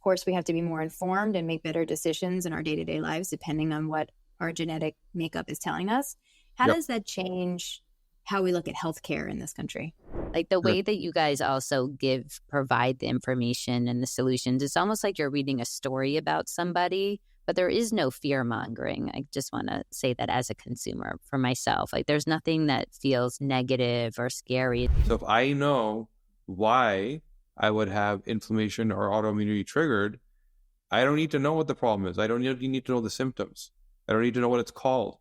course, we have to be more informed and make better decisions in our day-to-day lives, depending on what our genetic makeup is telling us. How does that change how we look at healthcare in this country? Like the way that you guys also provide the information and the solutions, it's almost like you're reading a story about somebody, but there is no fear mongering. I just want to say that as a consumer for myself, like there's nothing that feels negative or scary. So if I know why I would have inflammation or autoimmunity triggered, I don't need to know what the problem is. I don't need to know the symptoms. I don't need to know what it's called.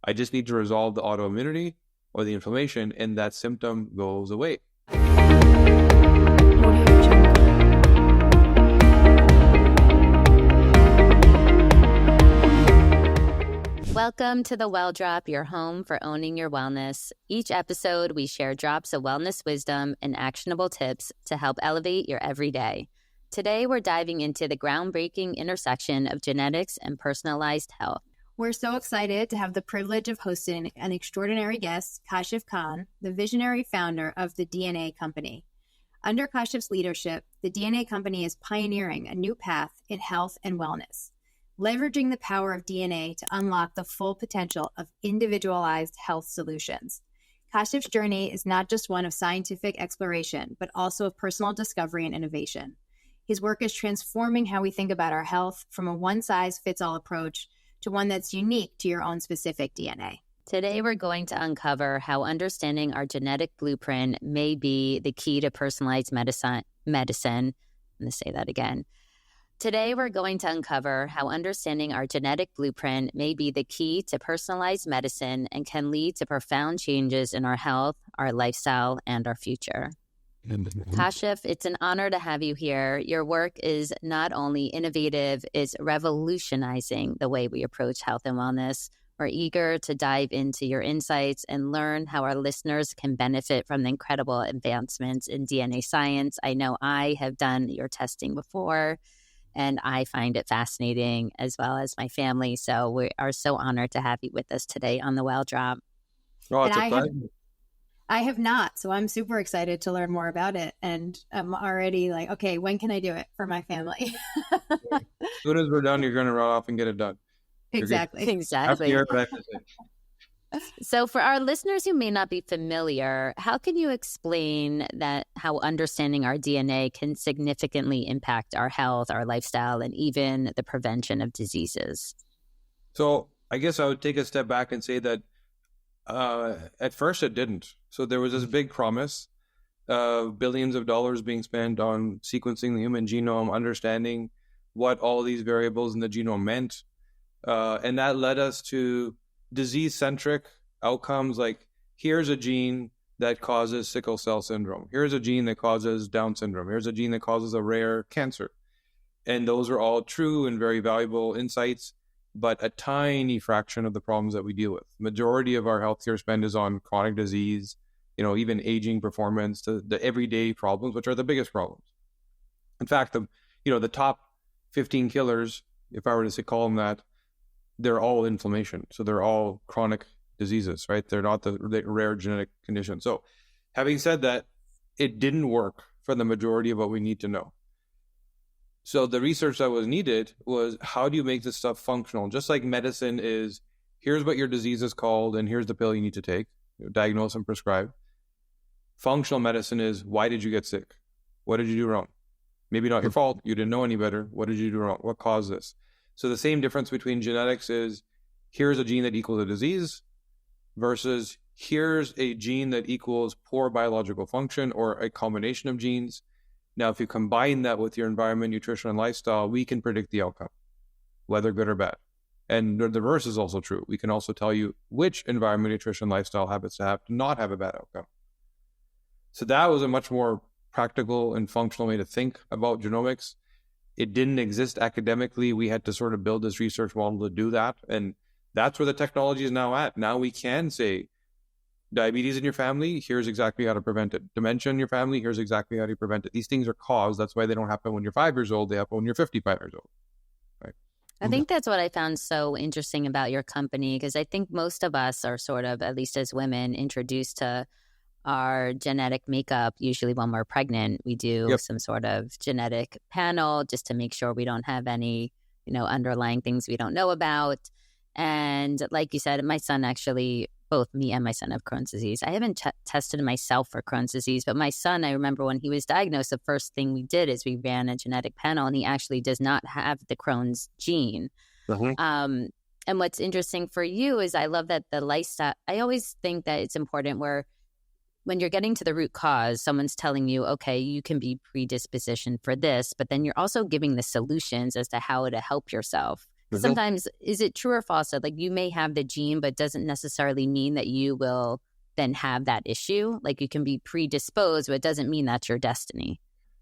I just need to resolve the autoimmunity or the inflammation, and that symptom goes away. Welcome to The Well Drop, your home for owning your wellness. Each episode, we share drops of wellness wisdom and actionable tips to help elevate your everyday. Today, we're diving into the groundbreaking intersection of genetics and personalized health. We're so excited to have the privilege of hosting an extraordinary guest, Kashif Khan, the visionary founder of the DNA Company. Under Kashif's leadership, the DNA Company is pioneering a new path in health and wellness, leveraging the power of DNA to unlock the full potential of individualized health solutions. Kashif's journey is not just one of scientific exploration, but also of personal discovery and innovation. His work is transforming how we think about our health from a one-size-fits-all approach to one that's unique to your own specific DNA. Today, we're going to uncover how understanding our genetic blueprint may be the key to personalized medicine. I'm going to say that again. Today, we're going to uncover how understanding our genetic blueprint may be the key to personalized medicine and can lead to profound changes in our health, our lifestyle, and our future. Kashif, it's an honor to have you here. Your work is not only innovative, it's revolutionizing the way we approach health and wellness. We're eager to dive into your insights and learn how our listeners can benefit from the incredible advancements in DNA science. I know I have done your testing before, and I find it fascinating, as well as my family. So we are so honored to have you with us today on The Well Drop. Oh, it's a pleasure. I have not, so I'm super excited to learn more about it. And I'm already like, okay, when can I do it for my family? As soon as we're done, you're going to run off and get it done. Exactly. So for our listeners who may not be familiar, how can you explain how understanding our DNA can significantly impact our health, our lifestyle, and even the prevention of diseases? So I guess I would take a step back and say that at first it didn't. So there was this big promise of billions of dollars being spent on sequencing the human genome, understanding what all these variables in the genome meant. And that led us to disease-centric outcomes like, here's a gene that causes sickle cell syndrome. Here's a gene that causes Down syndrome. Here's a gene that causes a rare cancer. And those are all true and very valuable insights, but a tiny fraction of the problems that we deal with. Majority of our healthcare spend is on chronic disease, even aging, performance, the everyday problems, which are the biggest problems. In fact, the top 15 killers, if I were to call them that, they're all inflammation. So they're all chronic diseases, right? They're not the rare genetic condition. So having said that, it didn't work for the majority of what we need to know. So the research that was needed was, how do you make this stuff functional? Just like medicine is, here's what your disease is called, and here's the pill you need to take, diagnose and prescribe. Functional medicine is, why did you get sick? What did you do wrong? Maybe not your fault. You didn't know any better. What did you do wrong? What caused this? So the same difference between genetics is, here's a gene that equals a disease versus here's a gene that equals poor biological function or a combination of genes. Now, if you combine that with your environment, nutrition, and lifestyle, we can predict the outcome, whether good or bad. And the reverse is also true. We can also tell you which environment, nutrition, lifestyle habits to have to not have a bad outcome. So that was a much more practical and functional way to think about genomics. It didn't exist academically. We had to sort of build this research model to do that. And that's where the technology is now at. Now we can say, diabetes in your family, here's exactly how to prevent it. Dementia in your family, here's exactly how to prevent it. These things are caused. That's why they don't happen when you're 5 years old. They happen when you're 55 years old. Right? I think that's what I found so interesting about your company, because I think most of us are sort of, at least as women, introduced to our genetic makeup, usually when we're pregnant, we do some sort of genetic panel just to make sure we don't have any, underlying things we don't know about. And like you said, my son actually, both me and my son have Crohn's disease. I haven't tested myself for Crohn's disease, but my son, I remember when he was diagnosed, the first thing we did is we ran a genetic panel, and he actually does not have the Crohn's gene. And what's interesting for you is I love that the lifestyle, I always think that it's important when you're getting to the root cause, someone's telling you, okay, you can be predispositioned for this, but then you're also giving the solutions as to how to help yourself. Sometimes, is it true or false that you may have the gene, but doesn't necessarily mean that you will then have that issue? Like you can be predisposed, but it doesn't mean that's your destiny.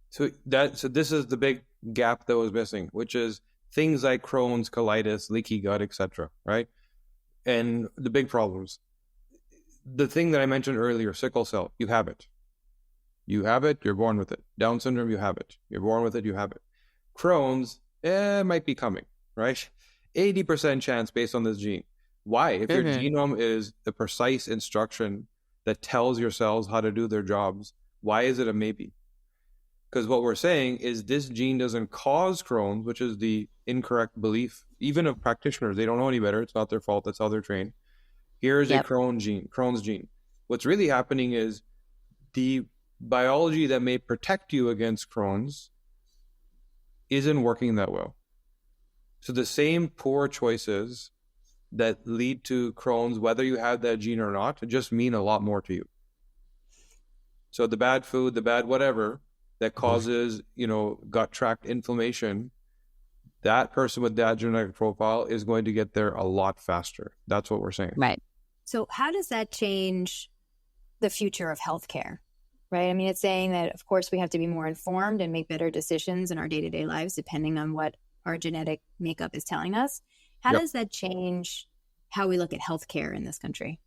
So this is the big gap that was missing, which is things like Crohn's, colitis, leaky gut, etc. Right? And the big problems. The thing that I mentioned earlier, sickle cell, you have it. You have it, you're born with it. Down syndrome, you have it. You're born with it, you have it. Crohn's, might be coming, right? 80% chance based on this gene. Why? If your genome is the precise instruction that tells your cells how to do their jobs, why is it a maybe? Because what we're saying is this gene doesn't cause Crohn's, which is the incorrect belief, even of practitioners. They don't know any better. It's not their fault. That's how they're trained. Here's a Crohn's gene. What's really happening is the biology that may protect you against Crohn's isn't working that well. So the same poor choices that lead to Crohn's, whether you have that gene or not, just mean a lot more to you. So the bad food, the bad whatever that causes, gut tract inflammation, that person with that genetic profile is going to get there a lot faster. That's what we're saying. Right. So how does that change the future of healthcare? Right. I mean, it's saying that, of course, we have to be more informed and make better decisions in our day-to-day lives, depending on what our genetic makeup is telling us. How does that change how we look at healthcare in this country?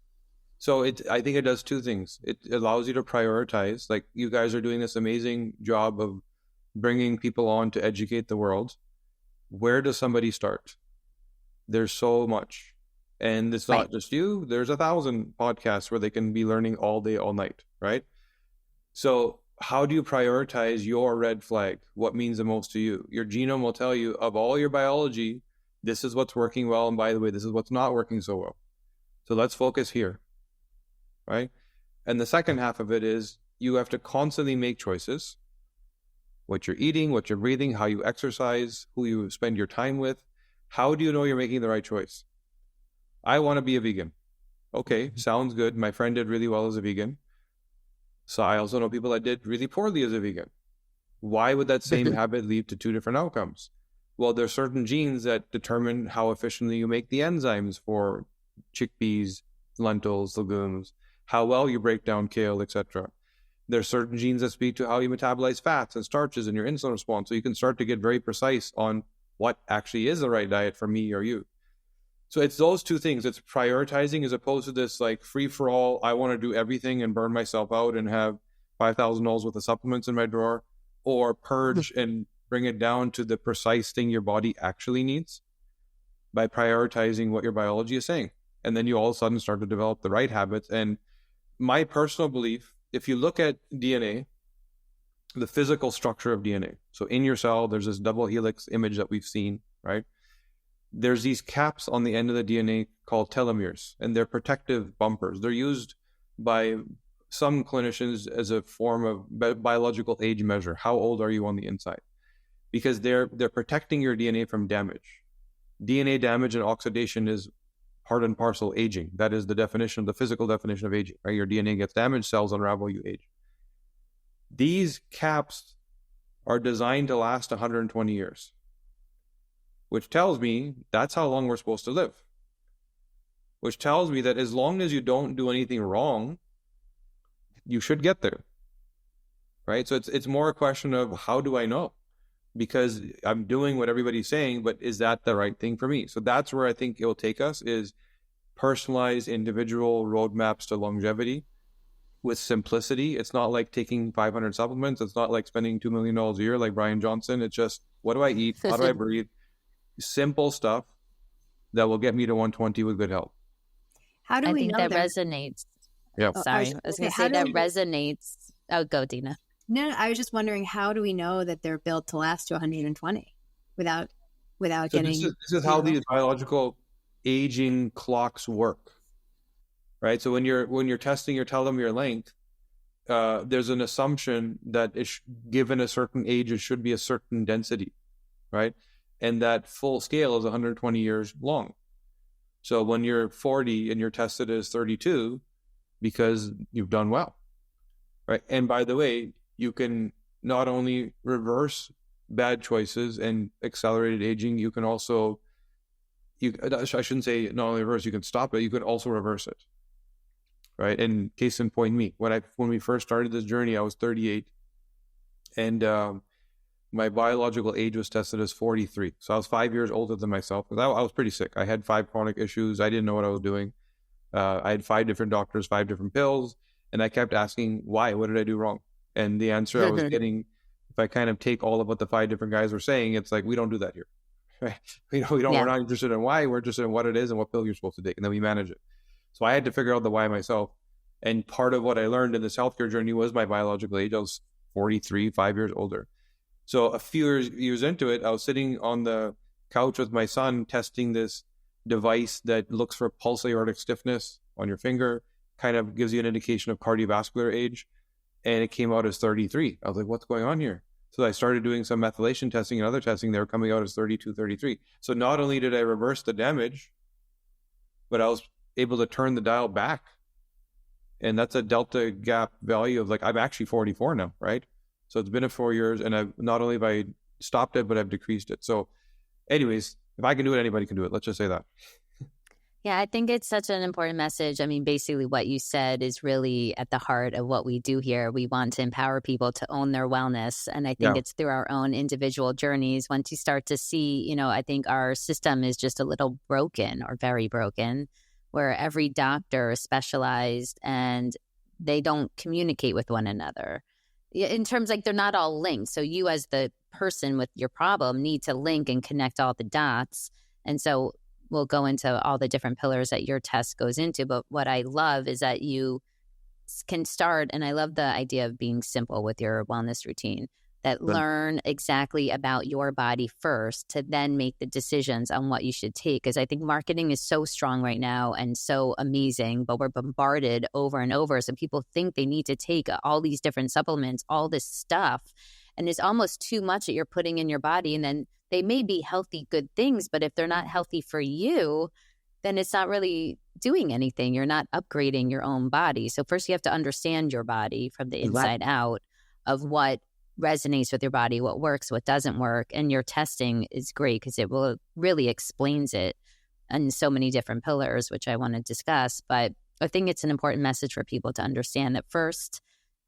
So I think it does two things. It allows you to prioritize. Like you guys are doing this amazing job of bringing people on to educate the world. Where does somebody start? There's so much. And it's not just you. There's 1,000 podcasts where they can be learning all day, all night, right? So how do you prioritize your red flag? What means the most to you? Your genome will tell you, of all your biology, this is what's working well. And by the way, this is what's not working so well. So let's focus here, right? And the second half of it is you have to constantly make choices. What you're eating, what you're breathing, how you exercise, who you spend your time with. How do you know you're making the right choice? I want to be a vegan. Okay, sounds good. My friend did really well as a vegan. So I also know people that did really poorly as a vegan. Why would that same habit lead to two different outcomes? Well, there's certain genes that determine how efficiently you make the enzymes for chickpeas, lentils, legumes, how well you break down kale, etc. There's certain genes that speak to how you metabolize fats and starches in your insulin response. So you can start to get very precise on what actually is the right diet for me or you. So it's those two things. It's prioritizing as opposed to this free for all. I want to do everything and burn myself out and have $5,000 worth of supplements in my drawer, or purge and bring it down to the precise thing your body actually needs by prioritizing what your biology is saying. And then you all of a sudden start to develop the right habits. And my personal belief, if you look at DNA, the physical structure of DNA. So in your cell, there's this double helix image that we've seen, right? There's these caps on the end of the DNA called telomeres, and they're protective bumpers. They're used by some clinicians as a form of biological age measure. How old are you on the inside? Because they're protecting your DNA from damage. DNA damage and oxidation is part and parcel aging. That is the definition, the physical definition of aging, right? Your DNA gets damaged, cells unravel, you age. These caps are designed to last 120 years. Which tells me that's how long we're supposed to live. Which tells me that as long as you don't do anything wrong, you should get there, right? So it's more a question of how do I know? Because I'm doing what everybody's saying, but is that the right thing for me? So that's where I think it will take us, is personalized individual roadmaps to longevity with simplicity. It's not like taking 500 supplements. It's not like spending $2 million a year like Brian Johnson. It's just, what do I eat? How do I breathe? Simple stuff that will get me to 120 with good health. How do we know that resonates? Yeah. Sorry, I was going to say that resonates. Oh, go, Dina. No, I was just wondering, how do we know that they're built to last to 120 without getting... This is how these biological aging clocks work, right? So when you're testing your telomere length, there's an assumption that given a certain age, it should be a certain density, right? And that full scale is 120 years long. So when you're 40 and you're tested as 32, because you've done well, right? And by the way, you can not only reverse bad choices and accelerated aging, you can also, I shouldn't say not only reverse, you can stop it, you can also reverse it, right? And case in point, me, when we first started this journey, I was 38, and my biological age was tested as 43. So I was 5 years older than myself. I was pretty sick. I had 5 chronic issues. I didn't know what I was doing. I had 5 different doctors, 5 different pills, and I kept asking, why? What did I do wrong? And the answer I was getting, if I kind of take all of what the 5 different guys were saying, it's like, we don't do that here. Right? We're not interested in why, we're interested in what it is and what pill you're supposed to take, and then we manage it. So I had to figure out the why myself. And part of what I learned in this healthcare journey was my biological age. I was 43, 5 years older. So a few years into it, I was sitting on the couch with my son testing this device that looks for pulse aortic stiffness on your finger, kind of gives you an indication of cardiovascular age. And it came out as 33. I was like, what's going on here? So I started doing some methylation testing and other testing. They were coming out as 32, 33. So not only did I reverse the damage, but I was able to turn the dial back. And that's a delta gap value of, like, I'm actually 44 now, right? So it's been a 4 years, and I've not only have I stopped it, but I've decreased it. So anyways, if I can do it, anybody can do it. Let's just say that. Yeah, I think it's such an important message. I mean, basically what you said is really at the heart of what we do here. We want to empower people to own their wellness. And I think it's through our own individual journeys. Once you start to see, I think our system is just a little broken or very broken, where every doctor is specialized and they don't communicate with one another. In terms, like, they're not all linked. So you as the person with your problem need to link and connect all the dots. And so we'll go into all the different pillars that your test goes into. But what I love is that you can start, and I love the idea of being simple with your wellness routine, that learn exactly about your body first to then make the decisions on what you should take. Because I think marketing is so strong right now and so amazing, but we're bombarded over and over. So people think they need to take all these different supplements, all this stuff, and it's almost too much that you're putting in your body. And then they may be healthy, good things, but if they're not healthy for you, then it's not really doing anything. You're not upgrading your own body. So first you have to understand your body from the inside out of what resonates with your body, what works, what doesn't work. And your testing is great because it will really explains it in so many different pillars, which I want to discuss. But I think it's an important message for people to understand that first,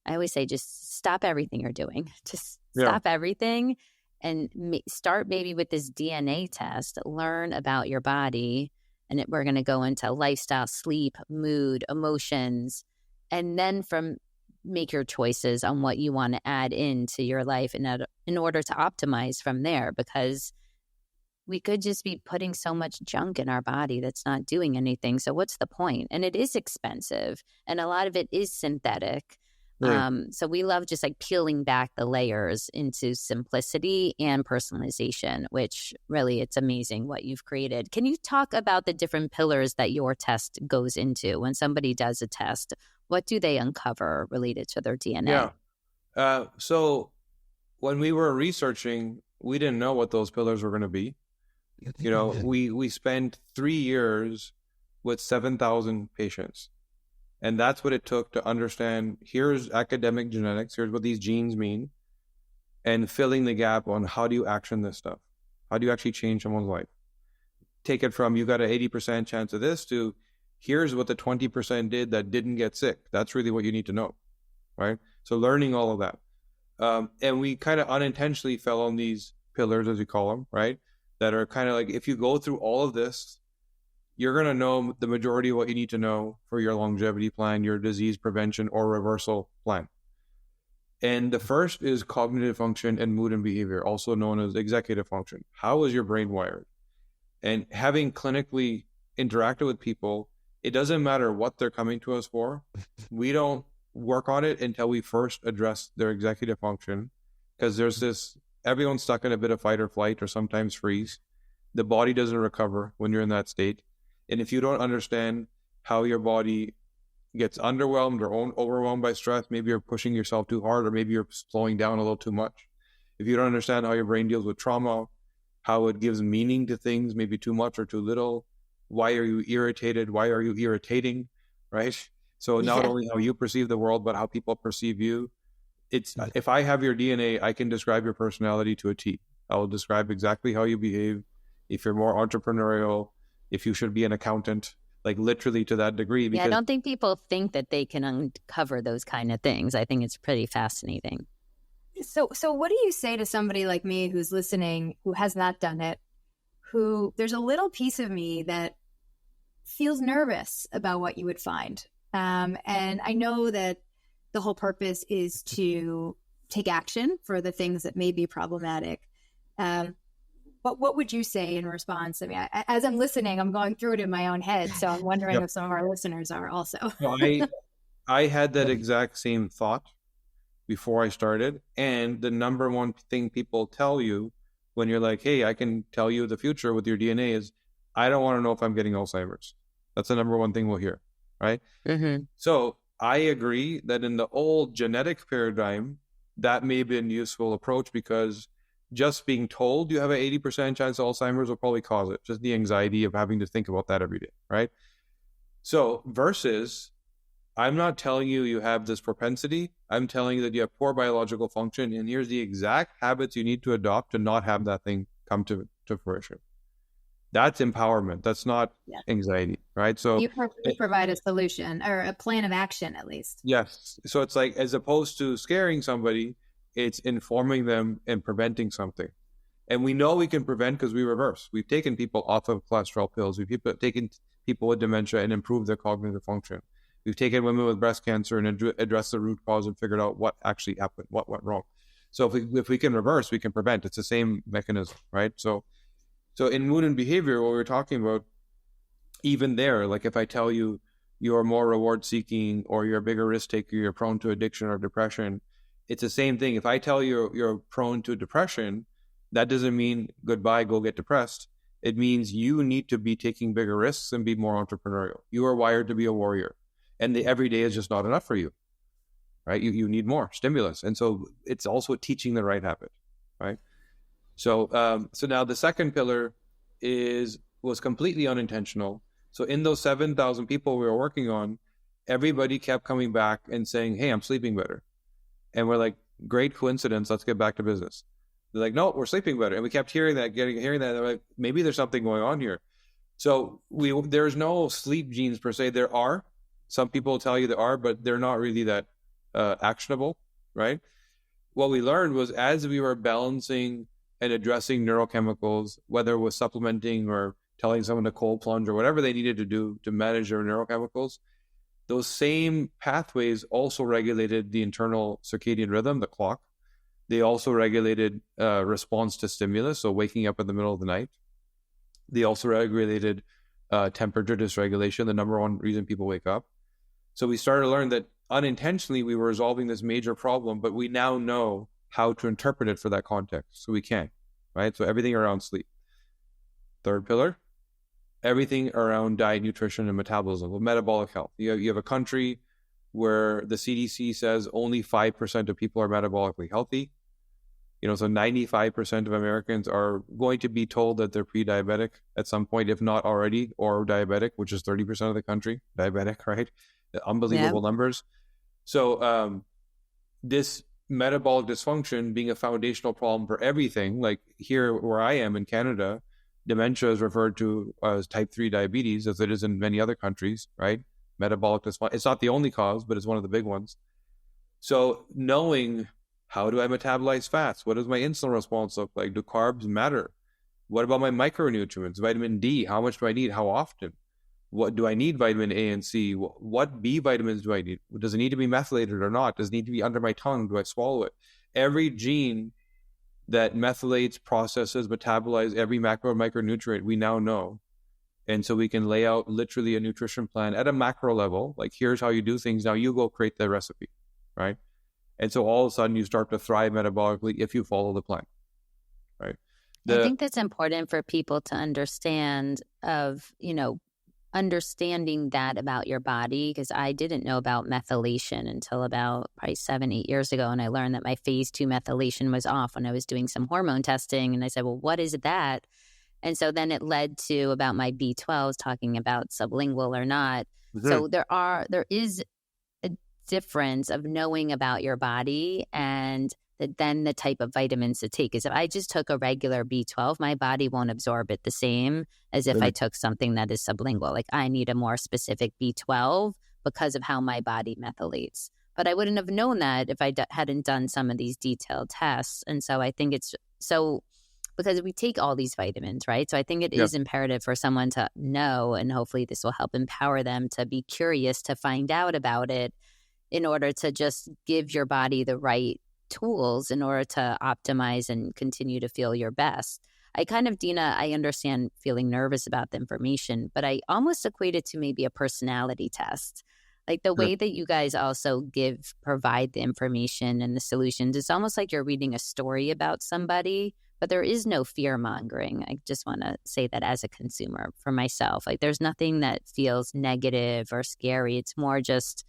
I always say, just stop everything you're doing. Just stop everything and start maybe with this DNA test, learn about your body. And we're going to go into lifestyle, sleep, mood, emotions, and then make your choices on what you want to add into your life in order to optimize from there, because we could just be putting so much junk in our body that's not doing anything. So what's the point? And it is expensive, and a lot of it is synthetic. So we love just like peeling back the layers into simplicity and personalization, which really, it's amazing what you've created. Can you talk about the different pillars that your test goes into? When somebody does a test, what do they uncover related to their DNA? So when we were researching, we didn't know what those pillars were going to be. We spent 3 years with 7,000 patients. And that's what it took to understand, here's academic genetics, here's what these genes mean, and filling the gap on how do you action this stuff? How do you actually change someone's life? Take it from, you got an 80% chance of this to, here's what the 20% did that didn't get sick. That's really what you need to know, right? So learning all of that. And we kind of unintentionally fell on these pillars, as we call them, right? That are kind of like, if you go through all of this, you're going to know the majority of what you need to know for your longevity plan, your disease prevention or reversal plan. And the first is cognitive function and mood and behavior, also known as executive function. How is your brain wired? And having clinically interacted with people It doesn't matter what they're coming to us for. We don't work on it until we first address their executive function, because there's this, everyone's stuck in a bit of fight or flight or sometimes freeze. The body doesn't recover when you're in that state. And if you don't understand how your body gets underwhelmed or overwhelmed by stress, maybe you're pushing yourself too hard, or maybe you're slowing down a little too much. If you don't understand how your brain deals with trauma, how it gives meaning to things, maybe too much or too little, why are you irritated? Why are you irritating? Right? So not only how you perceive the world, but how people perceive you. It's, if I have your DNA, I can describe your personality to a T. I will describe exactly how you behave, if you're more entrepreneurial, if you should be an accountant, like literally to that degree. Because I don't think people think that they can uncover those kind of things. I think it's pretty fascinating. So what do you say to somebody like me who's listening, who has not done it, who there's a little piece of me that feels nervous about what you would find? And I know that the whole purpose is to take action for the things that may be problematic. But what would you say in response? I mean, as I'm listening, I'm going through it in my own head. So I'm wondering if some of our listeners are also. I had that exact same thought before I started. And the number one thing people tell you when you're like, hey, I can tell you the future with your DNA is, I don't want to know if I'm getting Alzheimer's. That's the number one thing we'll hear, right? Mm-hmm. So I agree that in the old genetic paradigm, that may be a useful approach, because just being told you have an 80% chance of Alzheimer's will probably cause it. Just the anxiety of having to think about that every day, right? So versus, I'm not telling you you have this propensity. I'm telling you that you have poor biological function, and here's the exact habits you need to adopt to not have that thing come to fruition. That's empowerment. That's not anxiety, right? So you provide a solution or a plan of action, at least. Yes. So it's like, as opposed to scaring somebody, it's informing them and preventing something. And we know we can prevent because we reverse. We've taken people off of cholesterol pills. We've taken people with dementia and improved their cognitive function. We've taken women with breast cancer and addressed the root cause and figured out what actually happened, what went wrong. So if we can reverse, we can prevent. It's the same mechanism, right? So in mood and behavior, what we were talking about, even there, like if I tell you you're more reward seeking, or you're a bigger risk taker, you're prone to addiction or depression, it's the same thing. If I tell you you're prone to depression, that doesn't mean goodbye, go get depressed. It means you need to be taking bigger risks and be more entrepreneurial. You are wired to be a warrior, and the everyday is just not enough for you, right? You need more stimulus. And so it's also teaching the right habit, right? So now the second pillar was completely unintentional. So in those 7,000 people we were working on, everybody kept coming back and saying, hey, I'm sleeping better. And we're like, great coincidence. Let's get back to business. They're like, no, we're sleeping better. And we kept hearing that. They're like, maybe there's something going on here. So there's no sleep genes per se. There are. Some people tell you there are, but they're not really that actionable, right? What we learned was, as we were balancing and addressing neurochemicals, whether it was supplementing or telling someone to cold plunge or whatever they needed to do to manage their neurochemicals, those same pathways also regulated the internal circadian rhythm, the clock. They also regulated response to stimulus, so waking up in the middle of the night. They also regulated temperature dysregulation, the number one reason people wake up. So we started to learn that unintentionally we were resolving this major problem, but we now know how to interpret it for that context. So we can, right? So everything around sleep. Third pillar, everything around diet, nutrition, and metabolism, with metabolic health. You have a country where the CDC says only 5% of people are metabolically healthy. So 95% of Americans are going to be told that they're pre-diabetic at some point, if not already, or diabetic, which is 30% of the country, diabetic, right? Unbelievable numbers. So this metabolic dysfunction being a foundational problem for everything, like here where I am in Canada, dementia is referred to as type 3 diabetes, as it is in many other countries, right? Metabolic dysfunction. It's not the only cause, but it's one of the big ones. So knowing, how do I metabolize fats? What does my insulin response look like? Do carbs matter? What about my micronutrients? Vitamin D, how much do I need? How often? What do I need? Vitamin A and C? What B vitamins do I need? Does it need to be methylated or not? Does it need to be under my tongue? Do I swallow it? Every gene that methylates, processes, metabolizes every macro and micronutrient, we now know. And so we can lay out literally a nutrition plan at a macro level. Like, here's how you do things. Now you go create the recipe, right? And so all of a sudden you start to thrive metabolically if you follow the plan, right? I think that's important for people to understand understanding that about your body, because I didn't know about methylation until about probably 7-8 years ago. And I learned that my phase 2 methylation was off when I was doing some hormone testing. And I said, well, what is that? And so then it led to about my B12s, talking about sublingual or not. So there is a difference of knowing about your body and then the type of vitamins to take. Is if I just took a regular B12, my body won't absorb it the same as if I took something that is sublingual. Like, I need a more specific B12 because of how my body methylates. But I wouldn't have known that if I hadn't done some of these detailed tests. And so I think it's so, because we take all these vitamins, right? So I think it is imperative for someone to know, and hopefully this will help empower them to be curious to find out about it in order to just give your body the right tools in order to optimize and continue to feel your best. Dina, I understand feeling nervous about the information, but I almost equate it to maybe a personality test. Like the way that you guys also provide the information and the solutions, it's almost like you're reading a story about somebody, but there is no fear mongering. I just want to say that as a consumer for myself, like there's nothing that feels negative or scary. It's more just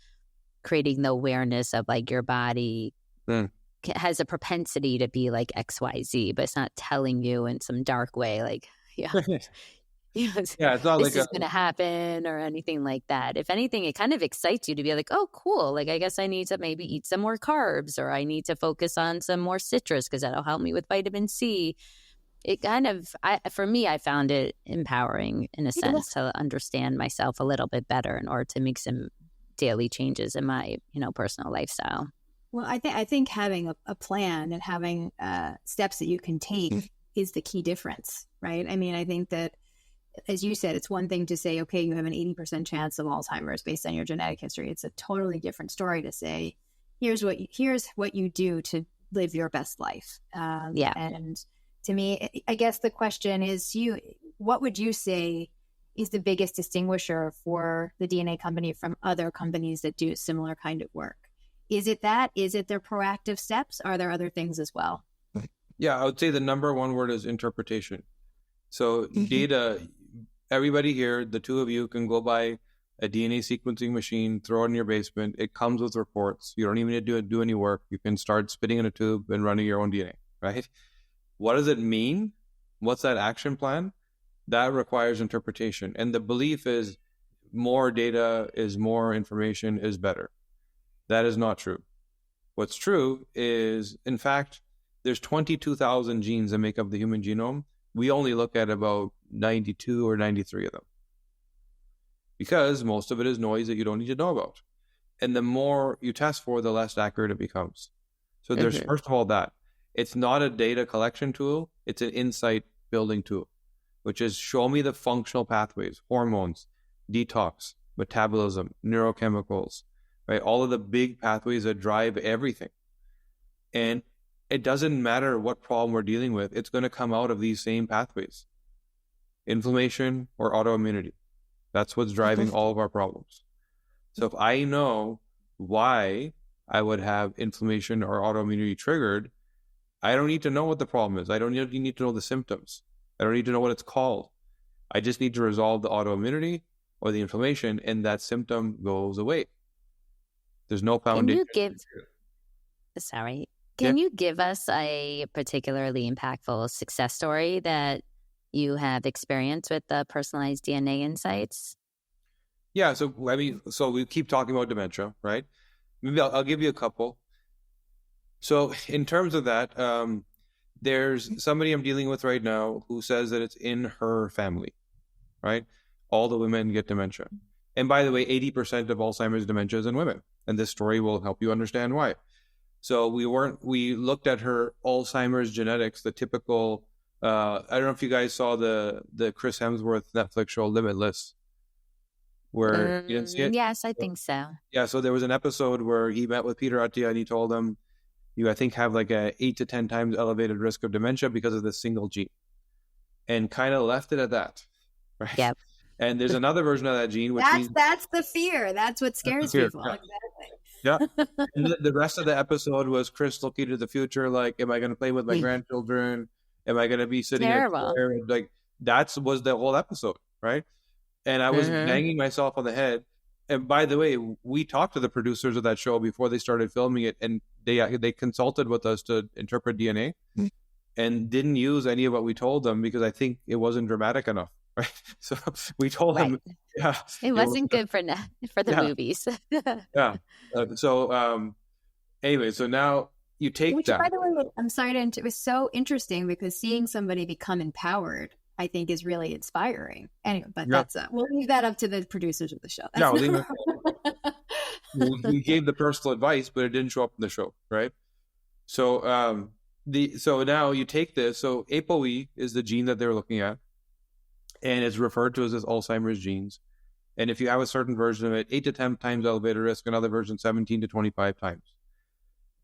creating the awareness of like your body has a propensity to be like XYZ, but it's not telling you in some dark way, like, it's not this is going to happen or anything like that. If anything, it kind of excites you to be like, oh, cool. Like, I guess I need to maybe eat some more carbs, or I need to focus on some more citrus because that'll help me with vitamin C. It kind of, for me, I found it empowering in a sense to understand myself a little bit better in order to make some daily changes in my, personal lifestyle. Well, I think having a plan and having steps that you can take is the key difference, right? I mean, I think that, as you said, it's one thing to say, okay, you have an 80% chance of Alzheimer's based on your genetic history. It's a totally different story to say, here's what you do to live your best life. And to me, I guess the question is, what would you say is the biggest distinguisher for the DNA company from other companies that do similar kind of work? Is it that? Is it their proactive steps? Are there other things as well? Yeah, I would say the number one word is interpretation. So data, everybody here, the two of you can go buy a DNA sequencing machine, throw it in your basement. It comes with reports. You don't even need to do any work. You can start spitting in a tube and running your own DNA, right? What does it mean? What's that action plan? That requires interpretation. And the belief is more data is more information is better. That is not true. What's true is, in fact, there's 22,000 genes that make up the human genome. We only look at about 92 or 93 of them, because most of it is noise that you don't need to know about. And the more you test for, the less accurate it becomes. So there's, first of all, that. It's not a data collection tool. It's an insight building tool, which is show me the functional pathways, hormones, detox, metabolism, neurochemicals, right? All of the big pathways that drive everything. And it doesn't matter what problem we're dealing with. It's going to come out of these same pathways. Inflammation or autoimmunity. That's what's driving all of our problems. So if I know why I would have inflammation or autoimmunity triggered, I don't need to know what the problem is. I don't need to know the symptoms. I don't need to know what it's called. I just need to resolve the autoimmunity or the inflammation, and that symptom goes away. There's no foundation. Can you give us a particularly impactful success story that you have experienced with the personalized DNA insights? Yeah, so we keep talking about dementia, right? Maybe I'll give you a couple. So in terms of that, there's somebody I'm dealing with right now who says that it's in her family, right? All the women get dementia. And by the way, 80% of Alzheimer's dementia is in women. And this story will help you understand why. So we looked at her Alzheimer's genetics, the typical, I don't know if you guys saw the Chris Hemsworth Netflix show Limitless, where you didn't see it? Yes, I think so. Yeah, so there was an episode where he met with Peter Attia and he told him, you, I think, have like a 8 to 10 times elevated risk of dementia because of this single gene, and kind of left it at that, right? Yep. And there's another version of that gene, which that's the fear. That's what scares people. Yeah. Exactly. Yeah. And the rest of the episode was Chris looking to the future, like, am I going to play with my grandchildren? Am I going to be sitting in a chair? Like, that was the whole episode, right? And I was banging myself on the head. And by the way, we talked to the producers of that show before they started filming it, and they consulted with us to interpret DNA and didn't use any of what we told them because I think it wasn't dramatic enough. Right. So we told them, it wasn't good for the movies. Anyway, so now you take Which, that. by the way, I'm sorry to it was so interesting because seeing somebody become empowered, I think, is really inspiring. Anyway, but that's we'll leave that up to the producers of the show. We gave the personal advice, but it didn't show up in the show, right? So so now you take this. So ApoE is the gene that they're looking at, and it's referred to as Alzheimer's genes. And if you have a certain version of it, 8 to 10 times elevated risk, another version 17 to 25 times.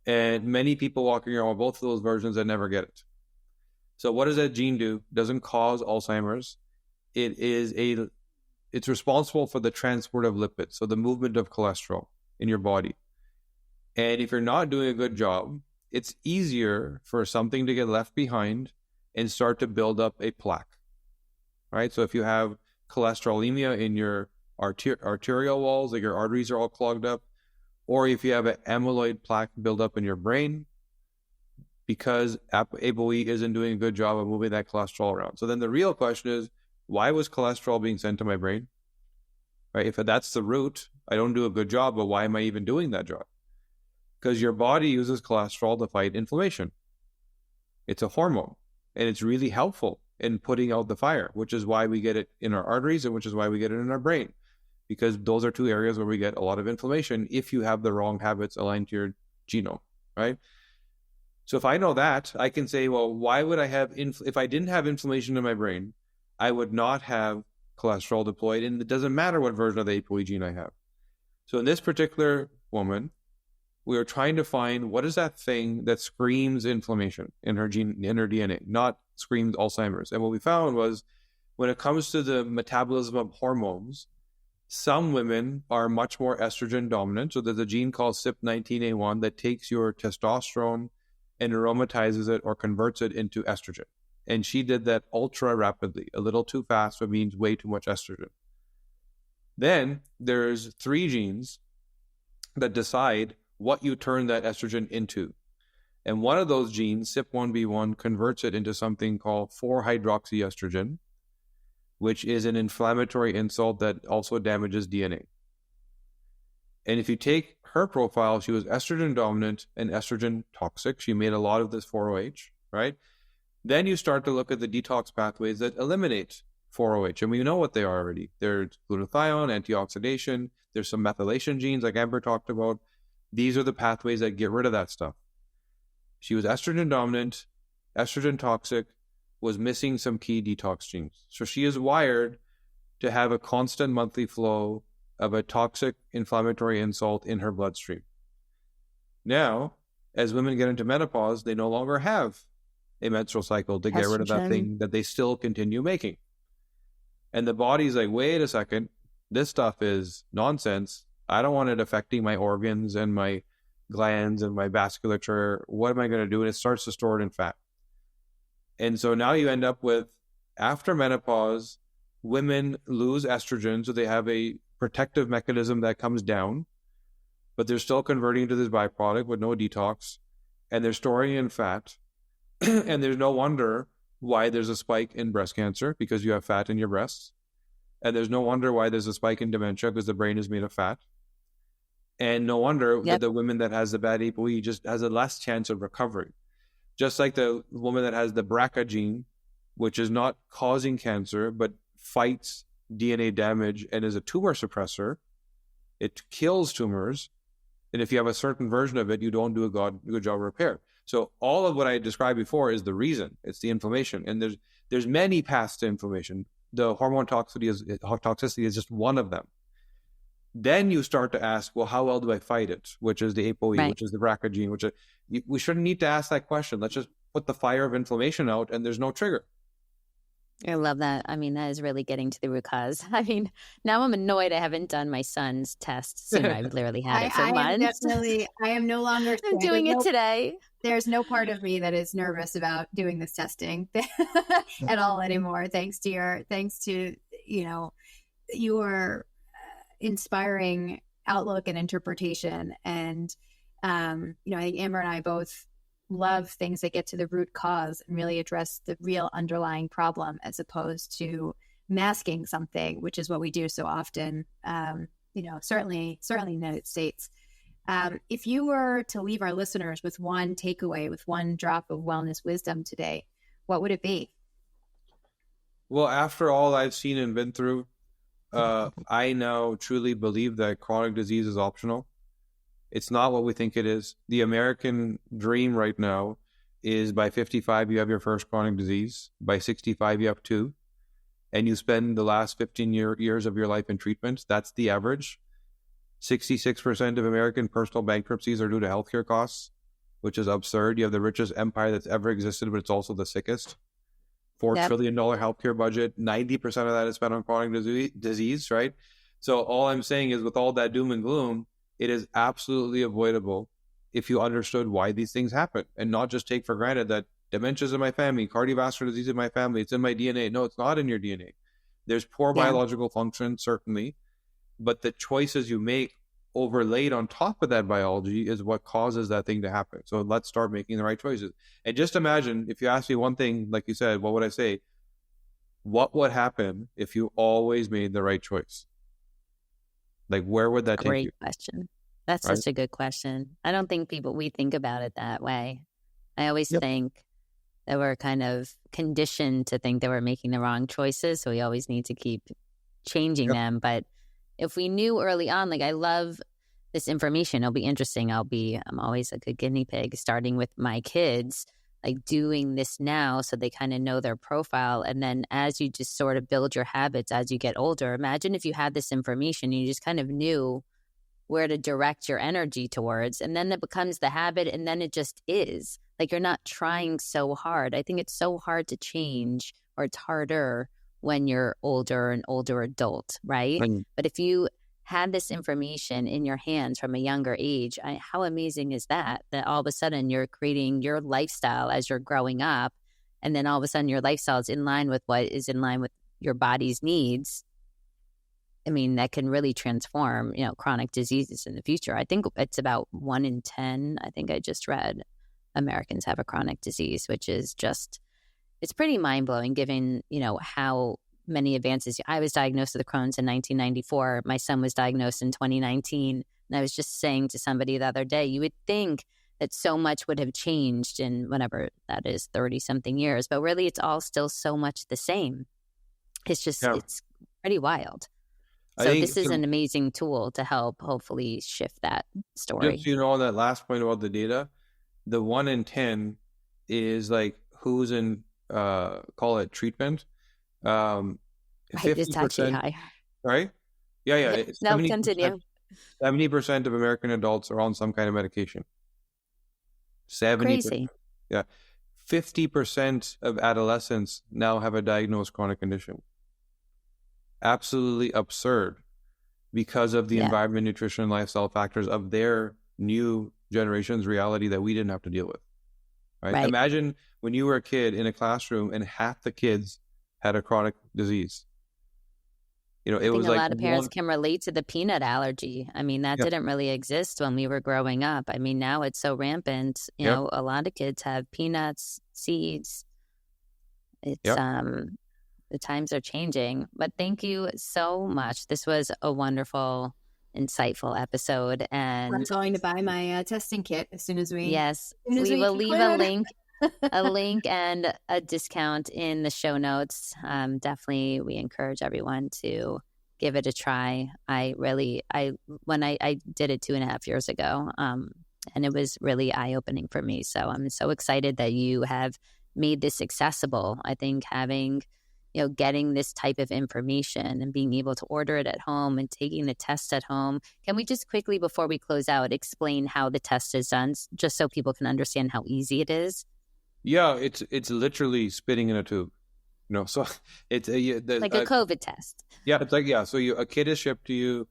And many people walking around with both of those versions that never get it. So what does that gene do? It doesn't cause Alzheimer's. It's responsible for the transport of lipids, so the movement of cholesterol in your body. And if you're not doing a good job, it's easier for something to get left behind and start to build up a plaque. Right? So if you have cholesterolemia in your arterial walls, like your arteries are all clogged up, or if you have an amyloid plaque build up in your brain, because ApoE isn't doing a good job of moving that cholesterol around. So then the real question is, why was cholesterol being sent to my brain? Right? If that's the root, I don't do a good job, but why am I even doing that job? Because your body uses cholesterol to fight inflammation. It's a hormone, and it's really helpful in putting out the fire, which is why we get it in our arteries and which is why we get it in our brain, because those are two areas where we get a lot of inflammation if you have the wrong habits aligned to your genome, right? So if I know that, I can say, well, why would I have, if I didn't have inflammation in my brain, I would not have cholesterol deployed, and it doesn't matter what version of the ApoE gene I have. So in this particular woman, we were trying to find what is that thing that screams inflammation in her gene, in her DNA, not screams Alzheimer's. And what we found was when it comes to the metabolism of hormones, some women are much more estrogen dominant. So there's a gene called CYP19A1 that takes your testosterone and aromatizes it or converts it into estrogen. And she did that ultra rapidly, a little too fast, which means way too much estrogen. Then there's 3 genes that decide what you turn that estrogen into. And one of those genes, CYP1B1, converts it into something called 4-hydroxyestrogen, which is an inflammatory insult that also damages DNA. And if you take her profile, she was estrogen dominant and estrogen toxic. She made a lot of this 4-OH, right? Then you start to look at the detox pathways that eliminate 4-OH, and we know what they are already. There's glutathione, antioxidation, there's some methylation genes like Amber talked about. These are the pathways that get rid of that stuff. She was estrogen dominant, estrogen toxic, was missing some key detox genes. So she is wired to have a constant monthly flow of a toxic inflammatory insult in her bloodstream. Now, as women get into menopause, they no longer have a menstrual cycle to get rid of that thing that they still continue making. And the body's like, wait a second, this stuff is nonsense. I don't want it affecting my organs and my glands and my vasculature. What am I going to do? And it starts to store it in fat. And so now you end up with, after menopause, women lose estrogen, so they have a protective mechanism that comes down, but they're still converting to this byproduct with no detox, and they're storing it in fat. And there's no wonder why there's a spike in breast cancer, because you have fat in your breasts. And there's no wonder why there's a spike in dementia, because the brain is made of fat. And no wonder that the woman that has the bad ApoE just has a less chance of recovery. Just like the woman that has the BRCA gene, which is not causing cancer, but fights DNA damage and is a tumor suppressor. It kills tumors. And if you have a certain version of it, you don't do a good job of repair. So all of what I described before is the reason. It's the inflammation. And there's many paths to inflammation. The hormone toxicity is just one of them. Then you start to ask, well, how well do I fight it? Which is the ApoE, which is the BRCA gene, we shouldn't need to ask that question. Let's just put the fire of inflammation out and there's no trigger. I love that. I mean, that is really getting to the root cause. I mean, now I'm annoyed I haven't done my son's test sooner. I've literally had it for months. I am no longer I'm doing it today. There's no part of me that is nervous about doing this testing at all anymore. Thanks to your inspiring outlook and interpretation. And I think Amber and I both love things that get to the root cause and really address the real underlying problem, as opposed to masking something, which is what we do so often. Certainly in the United States. If you were to leave our listeners with one takeaway, with one drop of wellness wisdom today, what would it be? Well, after all I've seen and been through, I now truly believe that chronic disease is optional. It's not what we think it is. The American dream right now is by 55, you have your first chronic disease. By 65, you have two. And you spend the last 15 years of your life in treatment. That's the average. 66% of American personal bankruptcies are due to healthcare costs, which is absurd. You have the richest empire that's ever existed, but it's also the sickest. $4 trillion healthcare budget. 90% of that is spent on chronic disease, right? So all I'm saying is, with all that doom and gloom, it is absolutely avoidable if you understood why these things happen, and not just take for granted that dementia's in my family, cardiovascular disease in my family, it's in my DNA. No, it's not in your DNA. There's poor biological function, certainly, but the choices you make overlaid on top of that biology is what causes that thing to happen. So let's start making the right choices. And just imagine, if you ask me one thing, like you said, what would I say? What would happen if you always made the right choice? Like, where would that take you? Great question. That's such a good question. I don't think we think about it that way. I always think that we're kind of conditioned to think that we're making the wrong choices. So we always need to keep changing them. But if we knew early on, like, I love this information, it'll be interesting. I'm always a good guinea pig, starting with my kids, like doing this now so they kind of know their profile. And then as you just sort of build your habits as you get older, imagine if you had this information, you just kind of knew where to direct your energy towards. And then it becomes the habit, and then it just is. Like, you're not trying so hard. I think it's so hard to change, or it's harder when you're older, an older adult, right? But if you had this information in your hands from a younger age, how amazing is that all of a sudden you're creating your lifestyle as you're growing up, and then all of a sudden your lifestyle is in line with what is in line with your body's needs. I mean, that can really transform, chronic diseases in the future. I think it's about 1 in 10, I think I just read, Americans have a chronic disease, which is just, it's pretty mind-blowing given, how many advances. I was diagnosed with Crohn's in 1994. My son was diagnosed in 2019. And I was just saying to somebody the other day, you would think that so much would have changed in whatever that is, 30-something years. But really, it's all still so much the same. It's just, it's pretty wild. So this is an amazing tool to help hopefully shift that story. Just, on that last point about the data, the 1 in 10 is like who's in, call it treatment. It's actually high. Right? Yeah. No, continue. 70% of American adults are on some kind of medication. 70%. Crazy. Yeah. 50% of adolescents now have a diagnosed chronic condition. Absolutely absurd, because of the environment, nutrition, and lifestyle factors of their new generation's reality that we didn't have to deal with. Right? Imagine when you were a kid in a classroom and half the kids had a chronic disease. I think a lot of parents can relate to the peanut allergy. I mean, that didn't really exist when we were growing up. I mean, now it's so rampant. You know, a lot of kids have peanuts, seeds. It's the times are changing. But thank you so much. This was a wonderful, insightful episode. And I'm going to buy my testing kit as soon as we. Yes, we will leave a link. A link and a discount in the show notes. Definitely, we encourage everyone to give it a try. When I did it 2.5 years ago, and it was really eye-opening for me. So I'm so excited that you have made this accessible. I think having, getting this type of information and being able to order it at home and taking the test at home. Can we just quickly, before we close out, explain how the test is done, just so people can understand how easy it is? Yeah, it's literally spitting in a tube. So it's Like a COVID test. yeah, it's like, yeah. So a kit is shipped to you.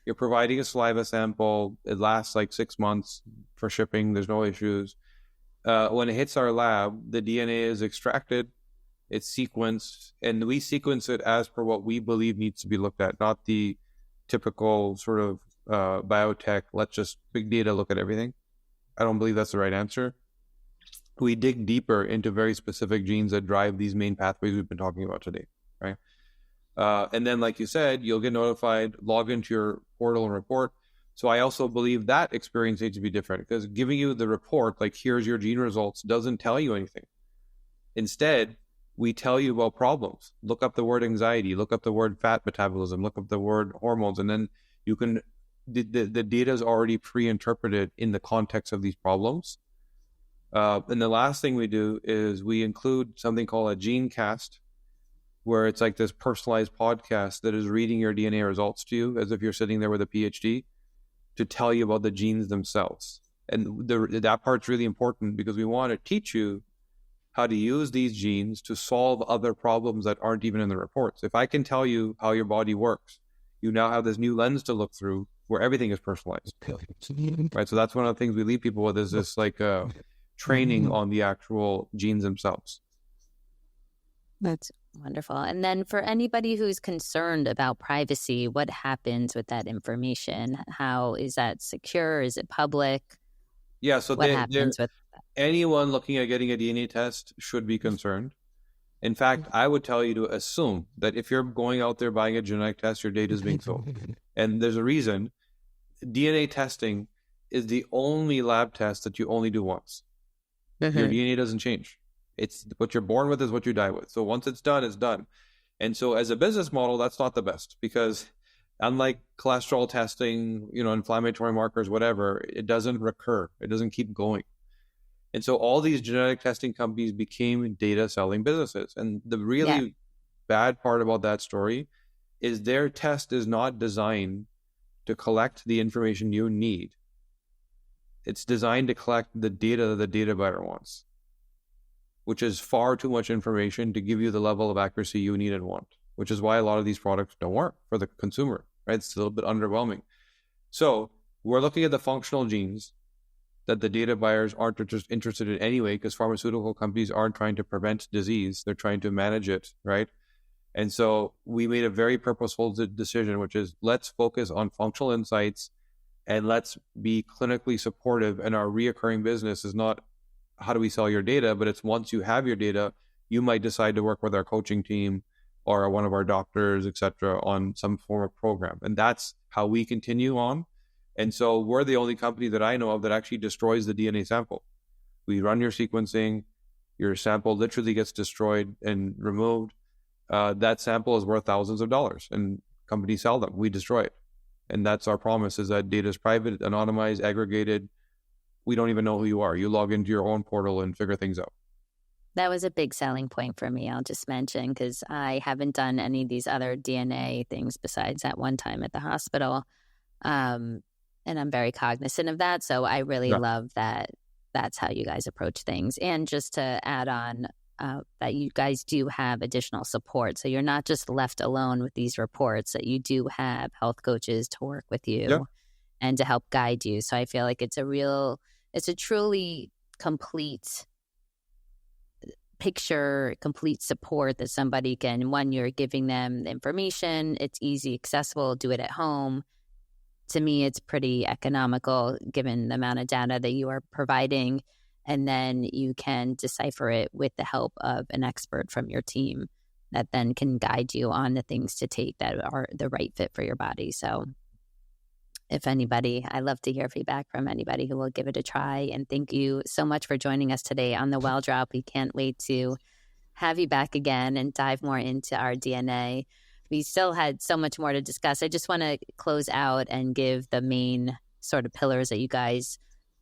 You're providing a saliva sample. It lasts like 6 months for shipping. There's no issues. When it hits our lab, the DNA is extracted, it's sequenced, and we sequence it as per what we believe needs to be looked at, not the typical sort of biotech, let's just big data look at everything. I don't believe that's the right answer. We dig deeper into very specific genes that drive these main pathways we've been talking about today, right? And then, like you said, you'll get notified, log into your portal and report. So I also believe that experience needs to be different, because giving you the report, like here's your gene results, doesn't tell you anything. Instead, we tell you about problems. Look up the word anxiety, look up the word fat metabolism, look up the word hormones, and then you can, the data is already pre-interpreted in the context of these problems. And the last thing we do is we include something called a gene cast, where it's like this personalized podcast that is reading your DNA results to you as if you're sitting there with a PhD to tell you about the genes themselves. And that part's really important, because we want to teach you how to use these genes to solve other problems that aren't even in the reports. If I can tell you how your body works, you now have this new lens to look through where everything is personalized. Right. So that's one of the things we leave people with, is this like training on the actual genes themselves. That's wonderful. And then for anybody who's concerned about privacy, what happens with that information? How is that secure? Is it public? Yeah. So what happens with that? Anyone looking at getting a DNA test should be concerned. In fact, I would tell you to assume that if you're going out there buying a genetic test, your data is being sold. And there's a reason. DNA testing is the only lab test that you only do once. Your DNA doesn't change. It's what you're born with is what you die with. So once it's done, it's done. And so as a business model, that's not the best, because unlike cholesterol testing, inflammatory markers, whatever, it doesn't recur. It doesn't keep going. And so all these genetic testing companies became data selling businesses. And the really bad part about that story is their test is not designed to collect the information you need. It's designed to collect the data that the data buyer wants, which is far too much information to give you the level of accuracy you need and want, which is why a lot of these products don't work for the consumer, right? It's a little bit underwhelming. So we're looking at the functional genes that the data buyers aren't just interested in anyway, because pharmaceutical companies aren't trying to prevent disease. They're trying to manage it, right? And so we made a very purposeful decision, which is let's focus on functional insights and let's be clinically supportive. And our reoccurring business is not how do we sell your data, but it's once you have your data, you might decide to work with our coaching team or one of our doctors, et cetera, on some form of program. And that's how we continue on. And so we're the only company that I know of that actually destroys the DNA sample. We run your sequencing, your sample literally gets destroyed and removed. That sample is worth thousands of dollars and companies sell them. We destroy it. And that's our promise, is that data is private, anonymized, aggregated. We don't even know who you are. You log into your own portal and figure things out. That was a big selling point for me, I'll just mention, because I haven't done any of these other DNA things besides that one time at the hospital. And I'm very cognizant of that. So I really love that that's how you guys approach things. And just to add on, that you guys do have additional support. So you're not just left alone with these reports, that you do have health coaches to work with you and to help guide you. So I feel like it's a truly complete picture, complete support that somebody can, when you're giving them the information, it's easy, accessible, do it at home. To me, it's pretty economical given the amount of data that you are providing. And then you can decipher it with the help of an expert from your team that then can guide you on the things to take that are the right fit for your body. So if anybody, I love to hear feedback from anybody who will give it a try. And thank you so much for joining us today on the Well Drop. We can't wait to have you back again and dive more into our DNA. We still had so much more to discuss. I just want to close out and give the main sort of pillars that you guys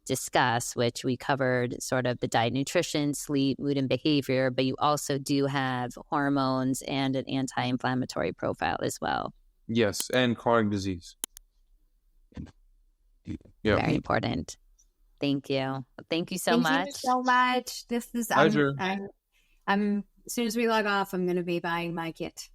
discuss, which we covered sort of the diet, nutrition, sleep, mood, and behavior, but you also do have hormones and an anti-inflammatory profile as well. Yes, and chronic disease. Very important. Thank you. Thank you so much. Thank you so much. This is pleasure. I'm As soon as we log off, I'm going to be buying my kit.